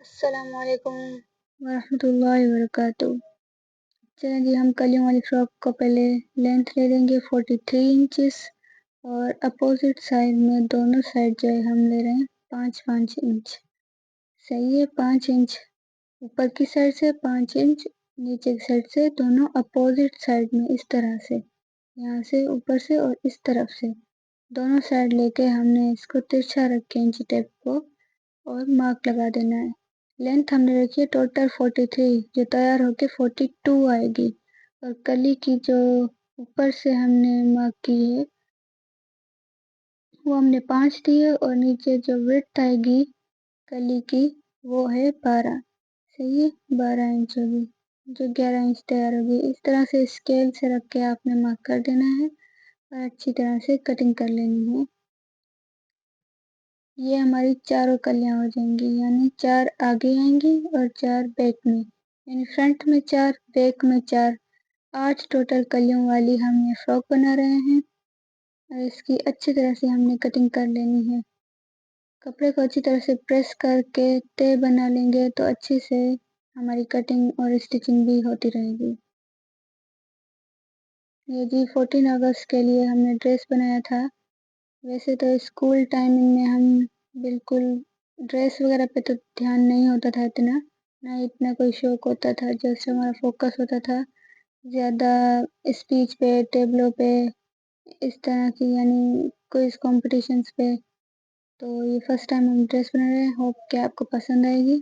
अस्सलामुअलैकुम वरहमतुल्लाहि वबरकातुहू। चलें जी, हम कलियों वाली फ्रॉक को पहले लेंथ ले लेंगे 43 इंचेस और अपोजिट साइड में दोनों साइड जो है हम ले रहे हैं 5-5 इंच। सही है, 5 इंच ऊपर की साइड से, 5 इंच नीचे की साइड से, दोनों अपोजिट साइड में इस तरह से, यहाँ से ऊपर से और इस तरफ से दोनों साइड लेके हमने इसको तिरछा रख के इंची टेप को और मार्क लगा देना है। लेंथ हमने रखी है टोटल 43, जो तैयार होके 42 आएगी। और कली की जो ऊपर से हमने मार्क की है वो हमने 5 दी है और नीचे जो विड्थ आएगी कली की वो है 12। सही है, 12 इंच होगी, जो 11 इंच तैयार होगी। इस तरह से स्केल से रख के आपने मार्क कर देना है और अच्छी तरह से कटिंग कर लेनी है। ये हमारी चारों कलियां हो जाएंगी, यानी 4 आगे आएंगी और 4 बैक में, यानी फ्रंट में 4 बैक में 4, 8 टोटल कलियों वाली हम ये फ्रॉक बना रहे हैं। और इसकी अच्छी तरह से हमने कटिंग कर लेनी है। कपड़े को अच्छी तरह से प्रेस करके तय बना लेंगे तो अच्छे से हमारी कटिंग और स्टिचिंग भी होती रहेगी। ये जी 14 अगस्त के लिए हमने ड्रेस बनाया था। वैसे तो स्कूल टाइमिंग में हम बिल्कुल ड्रेस वगैरह पे तो ध्यान नहीं होता था इतना, ना इतना कोई शौक होता था। जैसे हमारा फोकस होता था ज़्यादा स्पीच पे, टेबलों पे, इस तरह की, यानी क्विज कॉम्पिटिशन्स पे। तो ये फर्स्ट टाइम हम ड्रेस बना रहे हैं, होप कि आपको पसंद आएगी।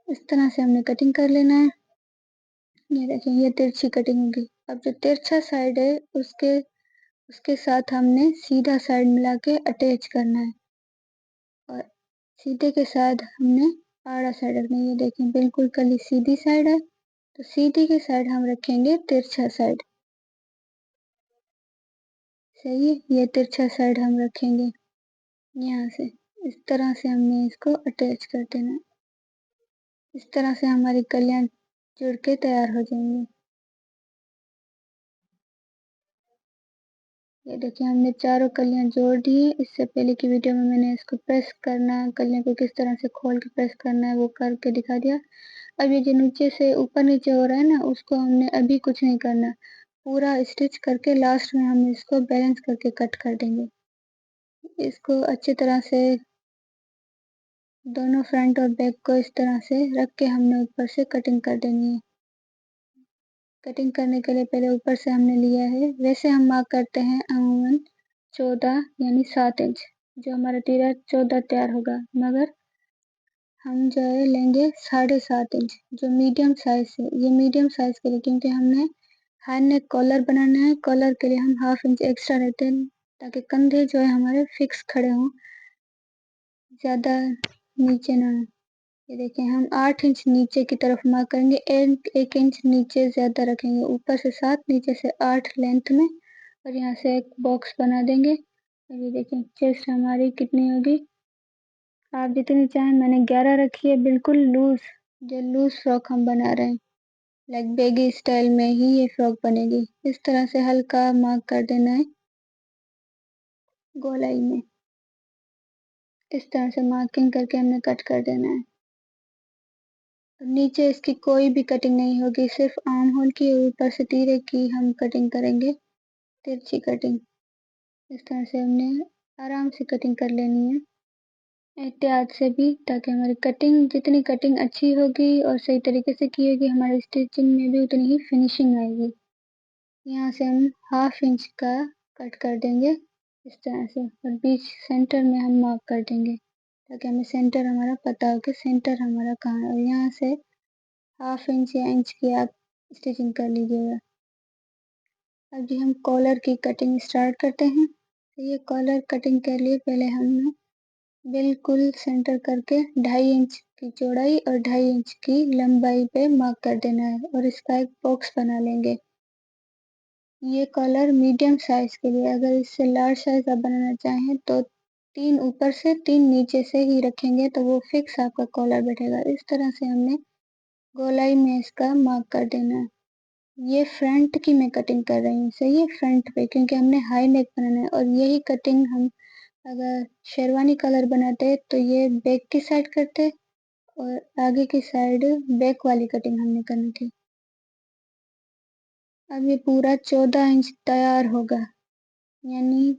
इस तरह से हमने कटिंग कर लेना है। ये देखिए, ये तिरछी कटिंग होगी। अब जो तिरछा साइड है उसके साथ हमने सीधा साइड मिला के अटैच करना है और सीधे के साथ हमने आड़ा साइड रखना है। ये देखें, बिल्कुल कली सीधी साइड है तो सीधी के साइड हम रखेंगे तिरछा साइड। सही है, ये तिरछा साइड हम रखेंगे यहाँ से। इस तरह से हमने इसको अटैच कर देना है। इस तरह से हमारी कलियां जुड़ के तैयार हो जाएंगी। ये देखिए, हमने चारों कलियां जोड़ दी है। इससे पहले की वीडियो में मैंने इसको प्रेस करना, कलियों को किस तरह से खोल के प्रेस करना है वो करके दिखा दिया। अब ये जो नीचे से ऊपर नीचे हो रहा है ना, उसको हमने अभी कुछ नहीं करना, पूरा स्टिच करके लास्ट में हम इसको बैलेंस करके कट कर देंगे। इसको अच्छी तरह से दोनों फ्रंट और बैक को इस तरह से रख के हमने ऊपर से कटिंग कर देनी है। कटिंग करने के लिए पहले ऊपर से हमने लिया है, वैसे हम मार्क करते हैं अमूमन 14 यानी 7 इंच, जो हमारा तीरा 14 तैयार होगा, मगर हम जो है लेंगे 7.5 इंच, जो मीडियम साइज है। ये मीडियम साइज के लिए, क्योंकि हमने हाई नेक कॉलर बनाना है। कॉलर के लिए हम 1/2 इंच एक्स्ट्रा लेते हैं ताकि कंधे जो है हमारे फिक्स खड़े हों, ज़्यादा नीचे ना। ये देखें, हम 8 इंच नीचे की तरफ मार्क करेंगे, 1 इंच नीचे ज़्यादा रखेंगे, ऊपर से 7 नीचे से 8 लेंथ में, और यहाँ से एक बॉक्स बना देंगे। और ये देखें, चेस्ट हमारी कितनी होगी, आप जितनी चाहें। मैंने 11 रखी है, बिल्कुल लूज, जो लूज फ्रॉक हम बना रहे हैं, लाइक बेगी स्टाइल में ही ये फ्रॉक बनेगी। इस तरह से हल्का मार्क कर देना है गोलाई में। इस तरह से मार्किंग करके हमने कट कर देना है। नीचे इसकी कोई भी कटिंग नहीं होगी, सिर्फ आर्म होल की और ऊपर से तीरे की हम कटिंग करेंगे, तिरछी कटिंग। इस तरह से हमने आराम से कटिंग कर लेनी है, एहतियात से भी, ताकि हमारी कटिंग, जितनी कटिंग अच्छी होगी और सही तरीके से की होगी, हमारी स्टिचिंग में भी उतनी ही फिनिशिंग आएगी। यहाँ से हम 1/2 इंच का कट कर देंगे इस तरह से, और बीच सेंटर में हम मार्क कर देंगे ताकि हमें सेंटर हमारा पता हो कि सेंटर हमारा कहाँ है। और यहाँ से 1/2 इंच या इंच की आप स्टिचिंग कर लीजिएगा। अब जी हम कॉलर की कटिंग स्टार्ट करते हैं। तो ये कॉलर कटिंग के लिए पहले हमने बिल्कुल सेंटर करके 2.5 इंच की चौड़ाई और 2.5 इंच की लंबाई पे मार्क कर देना है और इसका एक बॉक्स बना लेंगे। ये कॉलर मीडियम साइज के लिए, अगर इससे लार्ज साइज आप बनाना चाहें तो 3 ऊपर से 3 नीचे से ही रखेंगे तो वो फिक्स आपका कॉलर बैठेगा। इस तरह से हमने गोलाई में इसका मार्क कर देना है। ये फ्रंट की मैं कटिंग कर रही हूँ, सही है, फ्रंट पे, क्योंकि हमने हाई नेक बनाना है। और यही कटिंग हम अगर शेरवानी कलर बनाते तो ये बैक की साइड करते और आगे की साइड बैक वाली कटिंग हमने करनी थी। अब ये पूरा 14 इंच तैयार होगा, यानी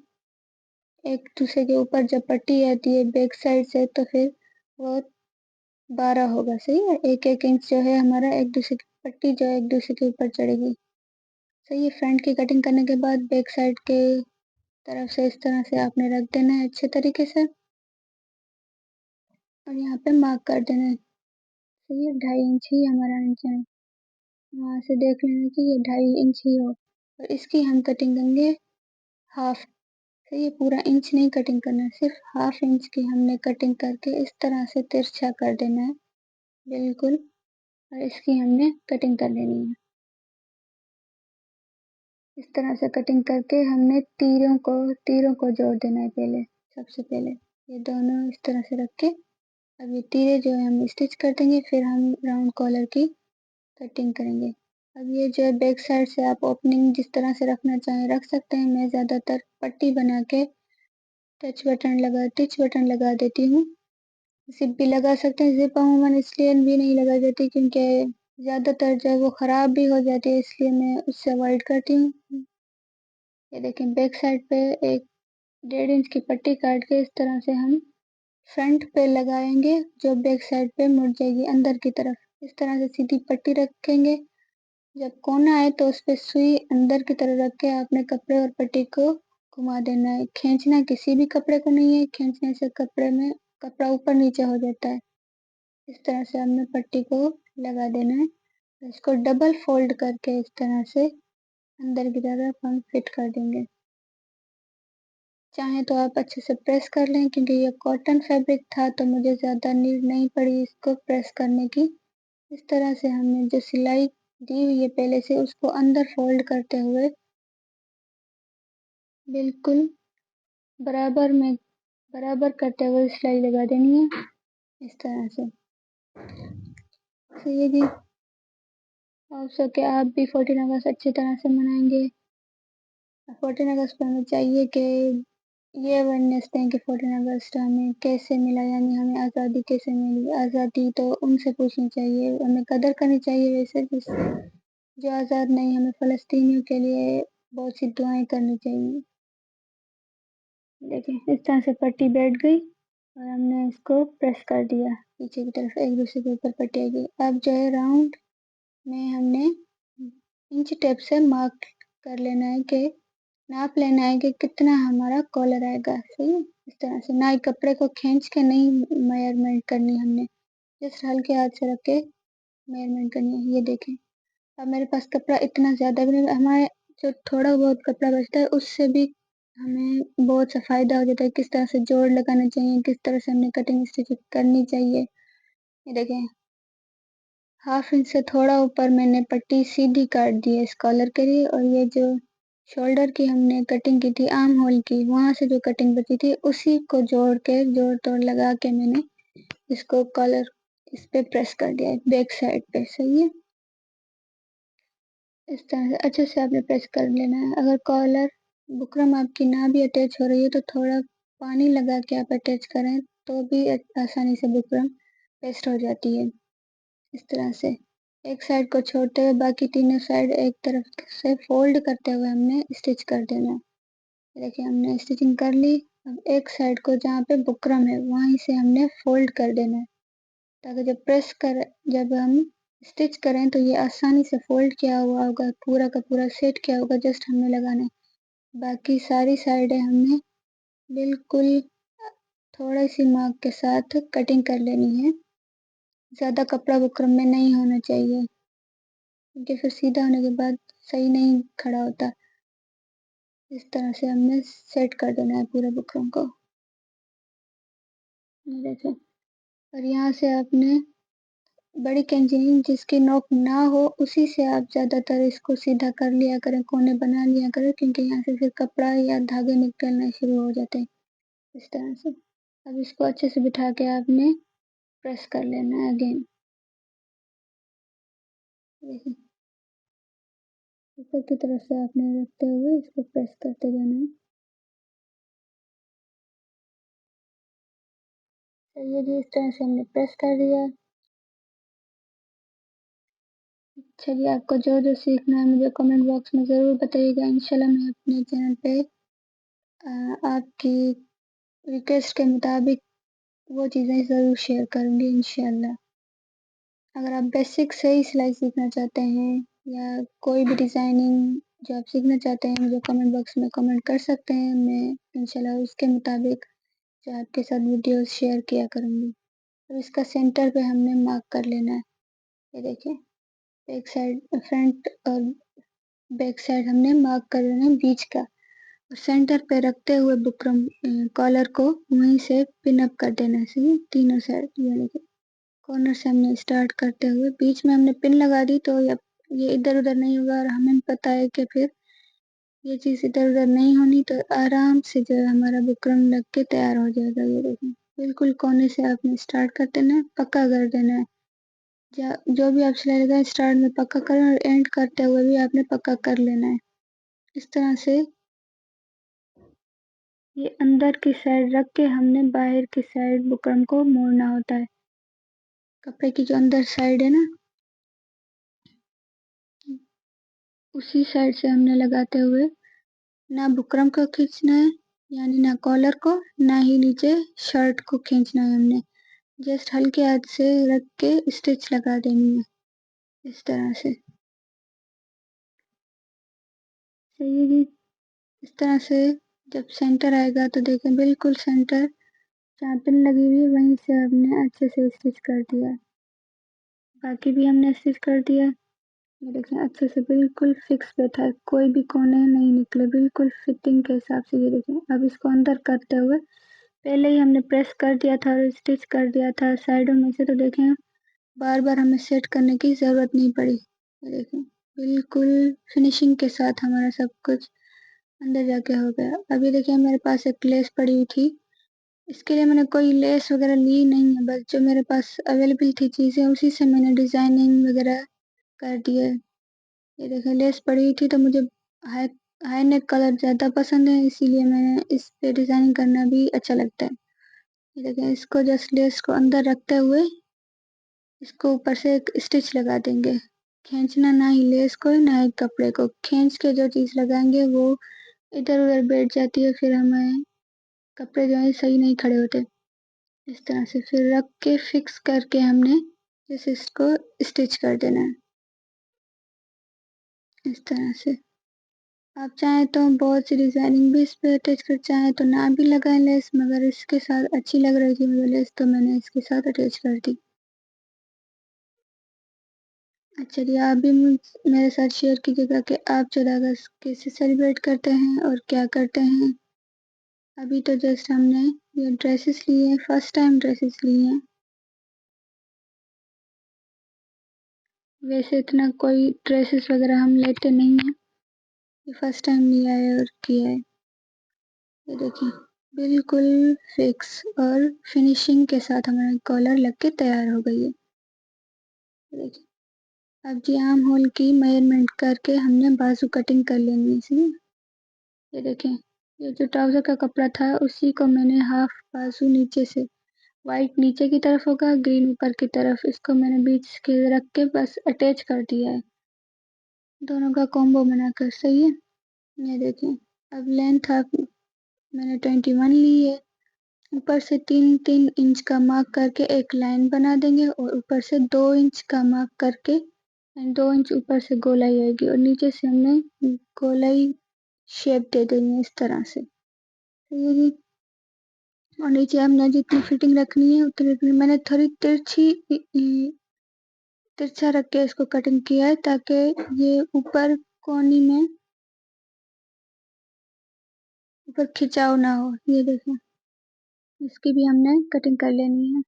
एक दूसरे के ऊपर जब पट्टी आती है बैक साइड से तो फिर वो 12 होगा। सही है, एक एक इंच जो है हमारा एक दूसरे की पट्टी जो है एक दूसरे के ऊपर चढ़ेगी। सही है, फ्रंट की कटिंग करने के बाद बैक साइड के तरफ से इस तरह से आपने रख देना है अच्छे तरीके से और यहाँ पे मार्क कर देना है। सही है, 2.5 इंच ही हमारा नीचे है, वहाँ से देख लेना कि ये 2.5 इंच ही हो और इसकी हम कटिंग देंगे हाफ। सही है, पूरा इंच नहीं कटिंग करना है, सिर्फ हाफ इंच की हमने कटिंग करके इस तरह से तिरछा कर देना है बिल्कुल, और इसकी हमने कटिंग कर लेनी है। इस तरह से कटिंग करके हमने तीरों को जोड़ देना है पहले, सबसे पहले ये दोनों इस तरह से रख के अब ये तीरे जो है हम स्टिच कर देंगे, फिर हम राउंड कॉलर की कटिंग करेंगे। अब ये जो है बैक साइड से आप ओपनिंग जिस तरह से रखना चाहें रख सकते हैं। मैं ज़्यादातर पट्टी बना के टिच बटन लगा देती हूँ। जिप भी लगा सकते हैं, जिप अमूमन इसलिए भी नहीं लगा देती क्योंकि ज़्यादातर जो है वो ख़राब भी हो जाती है, इसलिए मैं उससे अवॉइड करती हूँ। ये देखें, बैक साइड पे एक 1.5 इंच की पट्टी काट के इस तरह से हम फ्रंट पे लगाएंगे, जो बैक साइड पे मुड़ जाएगी अंदर की तरफ। इस तरह से सीधी पट्टी रखेंगे, जब कोना आए तो उस पे सुई अंदर की तरफ रख के आपने कपड़े और पट्टी को घुमा देना है। खींचना किसी भी कपड़े को नहीं है, खींचने से कपड़े में कपड़ा ऊपर नीचे हो जाता है। इस तरह से हमने पट्टी को लगा देना है, इसको डबल फोल्ड करके इस तरह से अंदर की तरफ हम फिट कर देंगे। चाहे तो आप अच्छे से प्रेस कर लें, क्योंकि ये कॉटन फैब्रिक था तो मुझे ज़्यादा नीड नहीं पड़ी इसको प्रेस करने की। इस तरह से हमने जो सिलाई दी हुई है पहले से उसको अंदर फोल्ड करते हुए बिल्कुल बराबर करते हुए सिलाई लगा देनी है इस तरह से। तो ये जी, हो सके आप भी 14 अगस्त अच्छी तरह से मनाएंगे। 14 अगस्त पर हमें चाहिए कि ये अवेयरनेस दें कि 14 अगस्त हमें कैसे मिला, यानी हमें आज़ादी कैसे मिली। आज़ादी तो उनसे पूछनी चाहिए, हमें कदर करनी चाहिए वैसे जो आज़ाद नहीं। हमें फ़लस्तीनियों के लिए बहुत सी दुआएं करनी चाहिए। देखिए, इस तरह से पट्टी बैठ गई और हमने इसको प्रेस कर दिया पीछे की तरफ, एक दूसरे के ऊपर पट्टी आ गई। अब जो है राउंड में हमने इंच टेप से मार्क कर लेना है कि नाप लेना है कि कितना हमारा कॉलर आएगा। सही है, इस तरह से ना ही कपड़े को खींच के नहीं मेजरमेंट करनी हमने, जस्ट हल्के हाथ से रख के मेजरमेंट करनी है। ये देखें, अब मेरे पास कपड़ा इतना ज़्यादा भी नहीं, हमारे जो थोड़ा बहुत कपड़ा बचता है उससे भी हमें बहुत सा फ़ायदा हो जाता है। किस तरह से जोड़ लगाना चाहिए, किस तरह से हमने कटिंग स्टिचिंग करनी चाहिए। ये देखें, हाफ इंच से थोड़ा ऊपर मैंने पट्टी सीधी काट दी है इस कॉलर के लिए, और ये जो शोल्डर की हमने कटिंग की थी आर्म होल की, वहाँ से जो कटिंग बची थी उसी को जोड़ तोड़ लगा के मैंने इसको कॉलर इस पे प्रेस कर दिया है बैक साइड पे। सही है, इस तरह से अच्छे से आपने प्रेस कर लेना है। अगर कॉलर बुकरम आपकी ना भी अटैच हो रही है तो थोड़ा पानी लगा के आप अटैच करें तो भी आसानी से बुकरम पेस्ट हो जाती है। इस तरह से एक साइड को छोड़ते हुए बाकी तीनों साइड एक तरफ से फोल्ड करते हुए हमने स्टिच कर देना है। देखिए, हमने स्टिचिंग कर ली। अब एक साइड को जहाँ पे बुकरम है वहीं से हमने फोल्ड कर देना है, ताकि जब हम स्टिच करें तो ये आसानी से फोल्ड किया हुआ होगा, पूरा का पूरा सेट किया होगा, जस्ट हमें लगाना है। बाकी सारी साइडें हमने बिल्कुल थोड़ी सी मार्क के साथ कटिंग कर लेनी है। ज़्यादा कपड़ा बुकरम में नहीं होना चाहिए, क्योंकि फिर सीधा होने के बाद सही नहीं खड़ा होता। इस तरह से हमने सेट कर देना है पूरे बुकरम को। ये देखो, और यहाँ से आपने बड़ी कैंची जिसकी नोक ना हो उसी से आप ज़्यादातर इसको सीधा कर लिया करें, कोने बना लिया करें, क्योंकि यहाँ से फिर कपड़ा या धागे निकलना शुरू हो जाते हैं इस तरह से। अब इसको अच्छे से बिठा के आपने प्रेस कर लेना है अगेन। देखिए, ऊपर की तरफ से आपने रखते हुए इसको प्रेस करते जाना है। तो ये जी, इस तरह से हमने प्रेस कर दिया। चलिए, आपको जो जो सीखना है मुझे कमेंट बॉक्स में ज़रूर बताइएगा। इंशाल्लाह मैं अपने चैनल पे आपकी रिक्वेस्ट के मुताबिक वो चीज़ें ज़रूर शेयर करूँगी इंशाल्लाह। अगर आप बेसिक से ही सिलाई सीखना चाहते हैं या कोई भी डिज़ाइनिंग जो आप सीखना चाहते हैं, मुझे कमेंट बॉक्स में कमेंट कर सकते हैं। मैं इंशाल्लाह उसके मुताबिक जो आपके साथ वीडियोस शेयर किया करूँगी। और इसका सेंटर पे हमने मार्क कर लेना है। ये देखिए, बैक साइड फ्रंट और बैक साइड हमने मार्क कर लेना है बीच का, और सेंटर पे रखते हुए बुकरम कॉलर को वहीं से पिन अप कर देना है। सही, तीनों साइड। ये देखिए, कॉर्नर से हमने स्टार्ट करते हुए बीच में हमने पिन लगा दी, तो ये इधर उधर नहीं होगा, और हमें पता है कि फिर ये चीज़ इधर उधर नहीं होनी, तो आराम से जो है हमारा बुकरम लग के तैयार हो जाएगा। ये देखिए, बिल्कुल कोने से आपने स्टार्ट कर देना है, पक्का कर देना है। जो भी आप सिलाई लगाए स्टार्ट में पक्का करें, और एंड करते हुए भी आपने पक्का कर लेना है। इस तरह से ये अंदर की साइड रख के हमने बाहर की साइड बुकरम को मोड़ना होता है। कपड़े की जो अंदर साइड है ना, उसी साइड से हमने लगाते हुए ना बुकरम को खींचना है, यानी ना कॉलर को, ना ही नीचे शर्ट को खींचना है। हमने जस्ट हल्के हाथ से रख के स्टिच लगा देनी है, इस तरह से। सही है जी। इस तरह से जब सेंटर आएगा तो देखें, बिल्कुल सेंटर जहाँ पिन लगी हुई है वहीं से हमने अच्छे से स्टिच कर दिया। बाकी भी हमने स्टिच कर दिया। ये देखें, अच्छे से बिल्कुल फिक्स बैठा है, कोई भी कोने नहीं निकले, बिल्कुल फिटिंग के हिसाब से। ये देखें, अब इसको अंदर करते हुए पहले ही हमने प्रेस कर दिया था और स्टिच कर दिया था साइडों में से, तो देखें बार बार हमें सेट करने की ज़रूरत नहीं पड़ी। ये देखें, बिल्कुल फिनिशिंग के साथ हमारा सब कुछ अंदर जाके हो गया। अभी देखिए, मेरे पास एक लेस पड़ी हुई थी, इसके लिए मैंने कोई लेस वगैरह ली नहीं है, बस जो मेरे पास अवेलेबल थी चीज़ें उसी से मैंने डिज़ाइनिंग वगैरह कर दी है। ये देखिए, लेस पड़ी हुई थी तो मुझे हाई हाई नेक कलर ज़्यादा पसंद है, इसीलिए मैंने इस पे डिज़ाइनिंग करना भी अच्छा लगता है। ये देखिए, इसको जस्ट लेस को अंदर रखते हुए इसको ऊपर से एक स्टिच लगा देंगे। खींचना ना ही लेस को ना ही कपड़े को, खींच के जो चीज़ लगाएंगे वो इधर उधर बैठ जाती है, फिर हमें कपड़े जो है सही नहीं खड़े होते। इस तरह से फिर रख के फिक्स करके हमने जैसे इसको स्टिच कर देना है, इस तरह से। आप चाहें तो बहुत सी डिजाइनिंग भी इस पे अटैच कर, चाहें तो ना भी लगाएं लेस, मगर इसके साथ अच्छी लग रही थी मुझे लेस, तो मैंने इसके साथ अटैच कर दी। अच्छा जी, आप भी मेरे साथ शेयर कीजिएगा कि आप 14 अगस्त कैसे सेलिब्रेट करते हैं और क्या करते हैं। अभी तो जस्ट हमने ये ड्रेसेस लिए हैं, फर्स्ट टाइम ड्रेसेस लिए हैं। वैसे इतना कोई ड्रेसेस वगैरह हम लेते नहीं हैं, ये फर्स्ट टाइम लिया है और किया है। ये देखिए, बिल्कुल फिक्स और फिनिशिंग के साथ हमारा कॉलर लग के तैयार हो गई है। ये देखिए, अब जी आर्म होल की मेजरमेंट करके हमने बाजू कटिंग कर लेनी है, इसी। ये देखें, ये जो ट्राउजर का कपड़ा था उसी को मैंने हाफ बाजू नीचे से, वाइट नीचे की तरफ होगा, ग्रीन ऊपर की तरफ, इसको मैंने बीच के रख के बस अटैच कर दिया है, दोनों का कॉम्बो बनाकर। सही है। ये देखें, अब लेंथ आप मैंने 21 ली है। ऊपर से 3-3 इंच का मार्क करके एक लाइन बना देंगे, और ऊपर से 2 इंच का मार्क करके एंड 2 इंच ऊपर से गोलाई आएगी, और नीचे से हमने गोलाई शेप दे देनी है इस तरह से। तो ये जी, और नीचे हमने जितनी फिटिंग रखनी है उतनी रखनी। मैंने थोड़ी तिरछा रख के इसको कटिंग किया है, ताकि ये ऊपर कोनी में ऊपर खिंचाव ना हो। ये देखो, इसकी भी हमने कटिंग कर लेनी है।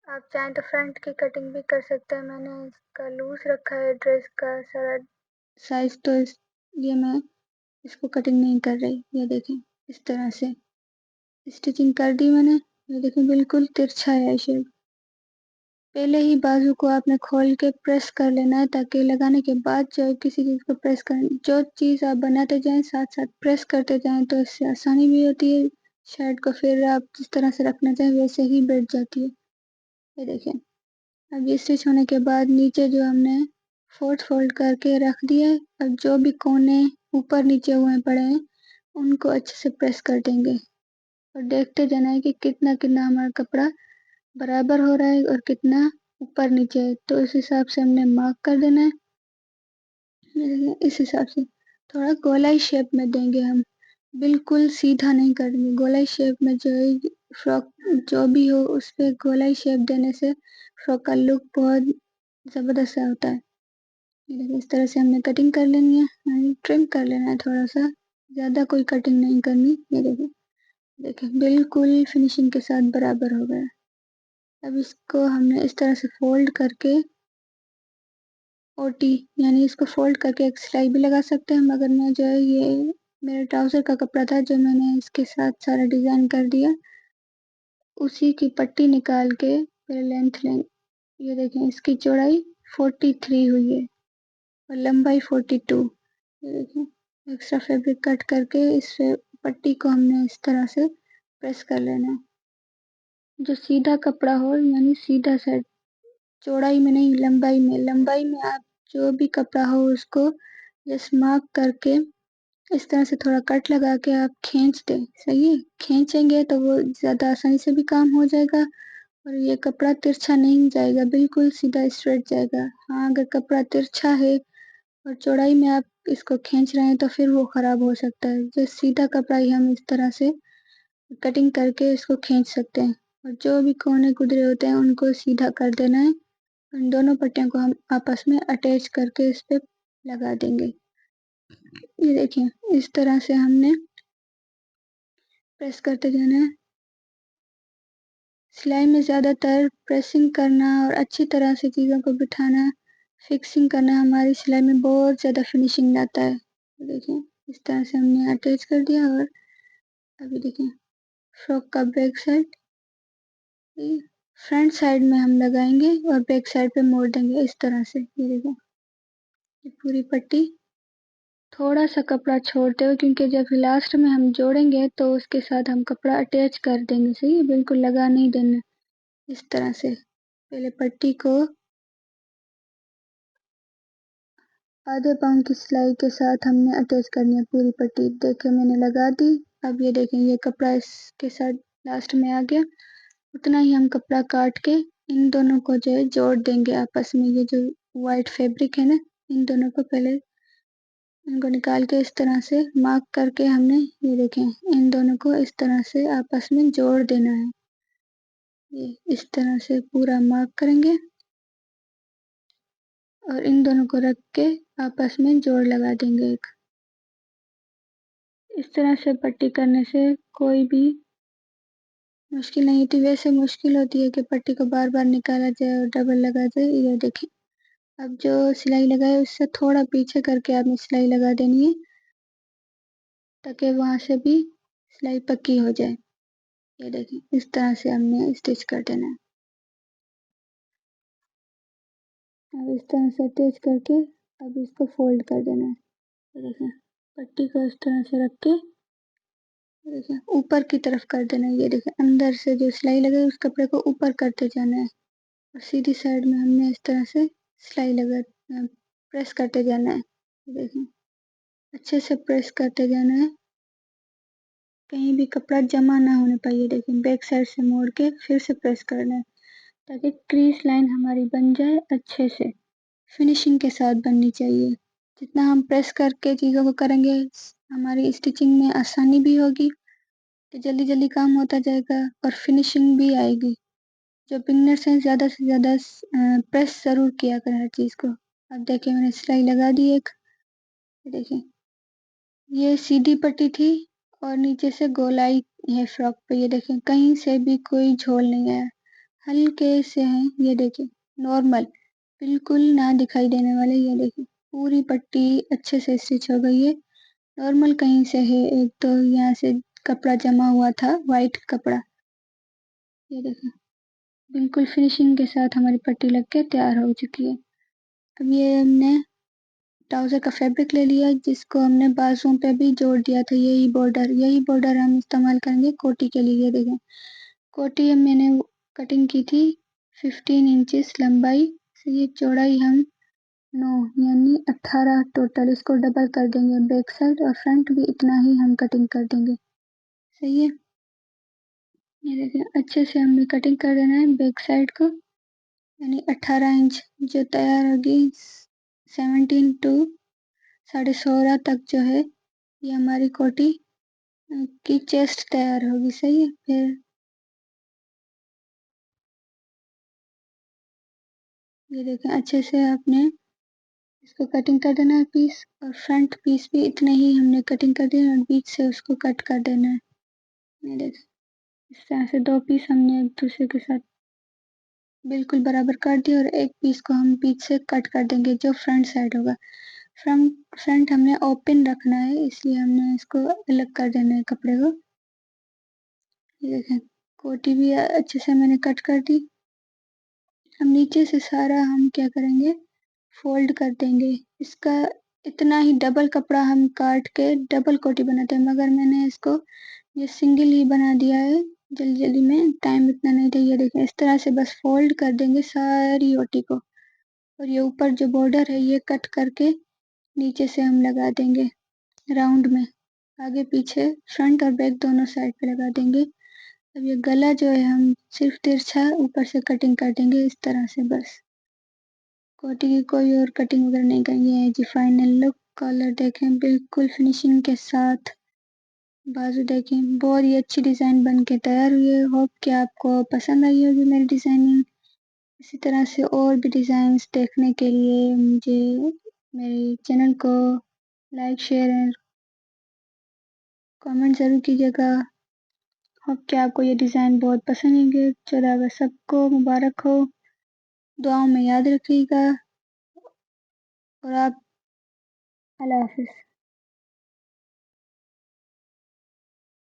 आप चाहें तो फ्रंट की कटिंग भी कर सकते हैं, मैंने इसका लूज रखा है ड्रेस का सारा साइज, तो इसलिए मैं इसको कटिंग नहीं कर रही। ये देखें, इस तरह से स्टिचिंग कर दी मैंने। ये देखें, बिल्कुल तिरछा है शेप। पहले ही बाजू को आपने खोल के प्रेस कर लेना है, ताकि लगाने के बाद जो किसी चीज़ को प्रेस कर, जो चीज़ आप बनाते जाएं साथ साथ प्रेस करते जाएं, तो इससे आसानी भी होती है। शर्ट को फिर आप जिस तरह से रखना चाहें वैसे ही बैठ जाती है। ये देखें, अब ये स्टिच होने के बाद नीचे जो हमने फोल्ड करके रख दिए। अब जो भी कोने ऊपर नीचे हुए पड़े हैं उनको अच्छे से प्रेस कर देंगे और देखते जाना है कि कितना कितना हमारा कपड़ा बराबर हो रहा है और कितना ऊपर नीचे है। तो इस हिसाब से हमने मार्क कर देना है। इस हिसाब से थोड़ा गोलाई शेप में देंगे हम, बिल्कुल सीधा नहीं कर देंगे। गोलाई शेप में जो है फ्रॉक जो भी हो उस पर गोलाई शेप देने से फ्रॉक का लुक बहुत ज़बरदस्त होता है। ये देखिए इस तरह से हमने कटिंग कर लेनी है, यानी ट्रिम कर लेना है थोड़ा सा, ज़्यादा कोई कटिंग नहीं करनी। ये देखिए देखिए बिल्कुल फिनिशिंग के साथ बराबर हो गया। अब इसको हमने इस तरह से फोल्ड करके ओटी यानी इसको फोल्ड करके एक सिलाई भी लगा सकते हैं, मगर मैं जो है ये मेरे ट्राउज़र का कपड़ा था जो मैंने इसके साथ सारा डिज़ाइन कर दिया, उसी की पट्टी निकाल के फिर लेंथ ये देखें इसकी चौड़ाई 43 हुई है और लंबाई 42। ये देखें एक्स्ट्रा फैब्रिक कट करके इस पट्टी को हमने इस तरह से प्रेस कर लेना है। जो सीधा कपड़ा हो यानी सीधा सेट, चौड़ाई में नहीं लंबाई में आप जो भी कपड़ा हो उसको जस्ट मार्क करके इस तरह से थोड़ा कट लगा के आप खींच दें। सही है, खींचेंगे तो वो ज़्यादा आसानी से भी काम हो जाएगा और ये कपड़ा तिरछा नहीं जाएगा, बिल्कुल सीधा स्ट्रेट जाएगा। हाँ अगर कपड़ा तिरछा है और चौड़ाई में आप इसको खींच रहे हैं तो फिर वो ख़राब हो सकता है। जो सीधा कपड़ा ही हम इस तरह से कटिंग करके इसको खींच सकते हैं और जो भी कोने कुदरे होते हैं उनको सीधा कर देना है। इन दोनों पट्टियों को हम आपस में अटैच करके इस पे लगा देंगे। ये देखिए इस तरह से हमने प्रेस करते जाना है। सिलाई में ज़्यादातर प्रेसिंग करना और अच्छी तरह से चीज़ों को बिठाना, फिक्सिंग करना हमारी सिलाई में बहुत ज़्यादा फिनिशिंग लाता है। देखिए इस तरह से हमने अटैच कर दिया और अभी देखिए फ्रॉक का बैक साइड फ्रंट साइड में हम लगाएंगे और बैक साइड पे मोड़ देंगे इस तरह से। ये देखो ये पूरी पट्टी थोड़ा सा कपड़ा छोड़ते हुए, क्योंकि जब लास्ट में हम जोड़ेंगे तो उसके साथ हम कपड़ा अटैच कर देंगे। सही है, बिल्कुल लगा नहीं देना। इस तरह से पहले पट्टी को आधे पाउंड की सिलाई के साथ हमने अटैच करनी है पूरी पट्टी। देखिए मैंने लगा दी। अब ये देखें ये कपड़ा इसके साथ लास्ट में आ गया, उतना ही हम कपड़ा काट के इन दोनों को जो है जोड़ देंगे आपस में। ये जो वाइट फैब्रिक है ना, इन दोनों को पहले इनको निकाल के इस तरह से मार्क करके हमने ये देखें इन दोनों को इस तरह से आपस में जोड़ देना है। ये इस तरह से पूरा मार्क करेंगे और इन दोनों को रख के आपस में जोड़ लगा देंगे एक। इस तरह से पट्टी करने से कोई भी मुश्किल नहीं होती। वैसे मुश्किल होती है कि पट्टी को बार बार निकाला जाए और डबल लगा जाए। ये देखें अब जो सिलाई लगाए उससे थोड़ा पीछे करके आपने सिलाई लगा देनी है ताकि वहां से भी सिलाई पक्की हो जाए। ये देखें इस तरह से हमने स्टिच कर देना है। अब इस तरह से अटैच करके अब इसको फोल्ड कर देना है। ये देखें पट्टी को इस तरह से रख के देखें ऊपर की तरफ कर देना है। ये देखें अंदर से जो सिलाई लगे उस कपड़े को ऊपर करते जाना है और सीधी साइड में हमने इस तरह से सिलाई लगा प्रेस करते जाना है। देखें अच्छे से प्रेस करते जाना है, कहीं भी कपड़ा जमा ना होने पाए। देखें बैक साइड से मोड़ के फिर से प्रेस करना है ताकि क्रीज लाइन हमारी बन जाए अच्छे से, फिनिशिंग के साथ बननी चाहिए। जितना हम प्रेस करके चीज़ों को करेंगे हमारी स्टिचिंग में आसानी भी होगी कि जल्दी जल्दी काम होता जाएगा और फिनिशिंग भी आएगी। जो बिगनर्स हैं ज़्यादा से ज़्यादा प्रेस ज़रूर किया करें हर चीज़ को। अब देखिए मैंने सिलाई लगा दी एक। देखिए ये सीधी पट्टी थी और नीचे से गोलाई है फ्रॉक पे। ये देखें कहीं से भी कोई झोल नहीं आया, हल्के से हैं। ये देखिए नॉर्मल बिल्कुल ना दिखाई देने वाले। ये देखिए पूरी पट्टी अच्छे से स्टिच हो गई है। नॉर्मल कहीं से है, एक तो यहाँ से कपड़ा जमा हुआ था वाइट कपड़ा। ये देखिए बिल्कुल फिनिशिंग के साथ हमारी पट्टी लग के तैयार हो चुकी है। अब ये हमने ट्राउज़र का फैब्रिक ले लिया जिसको हमने बाजुओं पे भी जोड़ दिया था। यही बॉर्डर हम इस्तेमाल करेंगे कोटी के लिए। देखें कोटी मैंने कटिंग की थी 15 इंचेस लंबाई से, ये चौड़ाई हम 9 यानी 18 टोटल। इसको डबल कर देंगे, बैक साइड और फ्रंट भी इतना ही हम कटिंग कर देंगे। सही है, ये देखिए अच्छे से हमने कटिंग कर देना है बैक साइड को, यानी 18 इंच जो तैयार होगी 17 टू 16.5 तक जो है ये हमारी कोटी की चेस्ट तैयार होगी। सही है, फिर ये देखें अच्छे से आपने इसको कटिंग कर देना है पीस, और फ्रंट पीस भी इतने ही हमने कटिंग कर देना है और बीच से उसको कट कर देना है। ये देख, इस तरह से 2 पीस हमने एक दूसरे के साथ बिल्कुल बराबर कर दिए और एक पीस को हम बीच से कट कर देंगे जो फ्रंट साइड होगा। फ्रंट हमने ओपन रखना है, इसलिए हमने इसको अलग कर देना है कपड़े को। ये देखें कोटी भी अच्छे से मैंने कट कर दी। हम नीचे से सारा हम क्या करेंगे, फोल्ड कर देंगे इसका। इतना ही डबल कपड़ा हम काट के डबल कोटी बनाते हैं, मगर मैंने इसको ये सिंगल ही बना दिया है जल्दी जल्दी में, टाइम इतना नहीं था। ये देखें इस तरह से बस फोल्ड कर देंगे सारी ओटी को, और ये ऊपर जो बॉर्डर है ये कट करके नीचे से हम लगा देंगे राउंड में, आगे पीछे फ्रंट और बैक दोनों साइड पे लगा देंगे। अब ये गला जो है हम सिर्फ तिरछा ऊपर से कटिंग कर देंगे इस तरह से बस। कोटी की कोई और कटिंग वगैरह नहीं करेंगे। ये जी फाइनल लुक, कलर देखें बिल्कुल फिनिशिंग के साथ, बाजू देखें बहुत ही अच्छी डिज़ाइन बन के तैयार हुई है। होप कि आपको पसंद आई होगी मेरी डिज़ाइनिंग। इसी तरह से और भी डिज़ाइंस देखने के लिए मुझे मेरे चैनल को लाइक शेयर और कमेंट ज़रूर कीजिएगा। होप कि आपको ये डिज़ाइन बहुत पसंद आएंगे। 14 अगस्त सबको मुबारक हो, दुआओं में याद रखिएगा। और आप, अल्लाह हाफिज़।